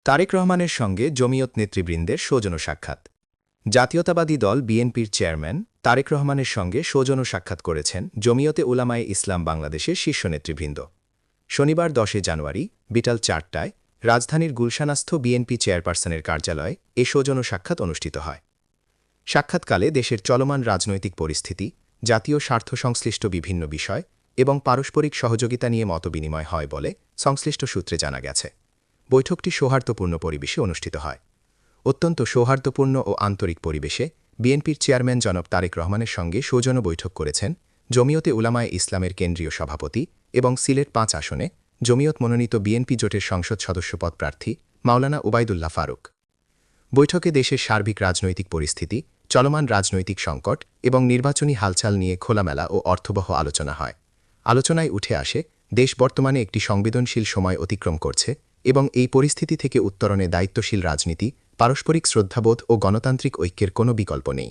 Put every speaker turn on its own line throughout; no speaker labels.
তারেক রহমানের সঙ্গে জমিয়ত নেতৃবৃন্দের সৌজন্য সাক্ষাৎ। জাতীয়তাবাদী দল বিএনপির চেয়ারম্যান তারেক রহমানের সঙ্গে সৌজন্য সাক্ষাৎ করেছেন জমিয়তে উলামায়ে ইসলাম বাংলাদেশের শীর্ষ নেতৃবৃন্দ। শনিবার 10 জানুয়ারি বিকাল 4টায় রাজধানীর গুলশানস্থ বিএনপি চেয়ারপারসনের কার্যালয়ে এ সৌজন্য সাক্ষাৎ অনুষ্ঠিত হয়। সাক্ষাৎকালে দেশের চলমান রাজনৈতিক পরিস্থিতি, জাতীয় স্বার্থ সংশ্লিষ্ট বিভিন্ন বিষয় এবং পারস্পরিক সহযোগিতা নিয়ে মতবিনিময় হয় বলে সংশ্লিষ্ট সূত্রে জানা গেছে। বৈঠকটি সৌহার্দ্যপূর্ণ পরিবেশে অনুষ্ঠিত হয়। অত্যন্ত সৌহার্দ্যপূর্ণ ও আন্তরিক পরিবেশে বিএনপির চেয়ারম্যান জনাব তারেক রহমানের সঙ্গে সৌজন্য বৈঠক করেছেন জমিয়তে উলামায়ে ইসলামের কেন্দ্রীয় সভাপতি এবং সিলেট 5 আসনে জমিয়ত মনোনীত বিএনপি জোটের সংসদ সদস্যপদ প্রার্থী মাওলানা উবাইদুল্লাহ ফারুক। বৈঠকে দেশের সার্বিক রাজনৈতিক পরিস্থিতি, চলমান রাজনৈতিক সংকট এবং নির্বাচনী হালচাল নিয়ে খোলামেলা ও অর্থবহ আলোচনা হয়। আলোচনায় উঠে আসে, দেশ বর্তমানে একটি সংবেদনশীল সময় অতিক্রম করছে এবং এই পরিস্থিতি থেকে উত্তরণে দায়িত্বশীল রাজনীতি, পারস্পরিক শ্রদ্ধাবোধ ও গণতান্ত্রিক ঐক্যের কোনো বিকল্প নেই।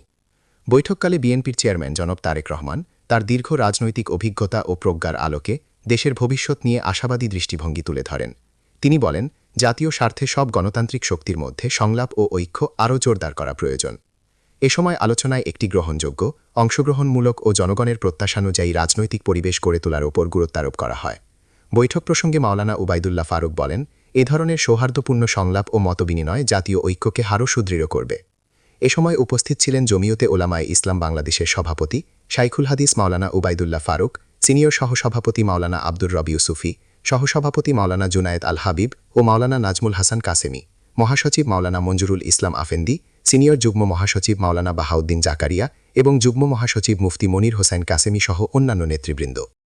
বৈঠককালে বিএনপির চেয়ারম্যান জনাব তারেক রহমান তার দীর্ঘ রাজনৈতিক অভিজ্ঞতা ও প্রজ্ঞার আলোকে দেশের ভবিষ্যৎ নিয়ে আশাবাদী দৃষ্টিভঙ্গি তুলে ধরেন। তিনি বলেন, জাতীয় স্বার্থে সব গণতান্ত্রিক শক্তির মধ্যে সংলাপ ও ঐক্য আরও জোরদার করা প্রয়োজন। এ সময় আলোচনায় একটি গ্রহণযোগ্য, অংশগ্রহণমূলক ও জনগণের প্রত্যাশানুযায়ী রাজনৈতিক পরিবেশ গড়ে তোলার ওপর গুরুত্বারোপ করা হয়। বৈঠক প্রসঙ্গে মাওলানা উবাইদুল্লাহ ফারুক বলেন, এ ধরনের সৌহার্দ্যপূর্ণ সংলাপ ও মতবিনিময় জাতীয় ঐক্যকে আরও সুদৃঢ় করবে। এ সময় উপস্থিত ছিলেন জমিয়তে উলামায়ে ইসলাম বাংলাদেশের সভাপতি শাইখুল হাদিস মাওলানা উবাইদুল্লাহ ফারুক, সিনিয়র সহসভাপতি মাওলানা আব্দুর রবি ইউসুফি, সহসভাপতি মাওলানা জুনায়েদ আল হাবিব ও মাওলানা নাজমুল হাসান কাসেমি, মহাসচিব মাওলানা মঞ্জুরুল ইসলাম আফেন্দি, সিনিয়র যুগ্ম মহাসচিব মাওলানা বাহাউদ্দিন জাকারিয়া এবং যুগ্ম মহাসচিব মুফতি মনির হোসেন কাসেমি সহ অন্যান্য নেতৃবৃন্দ।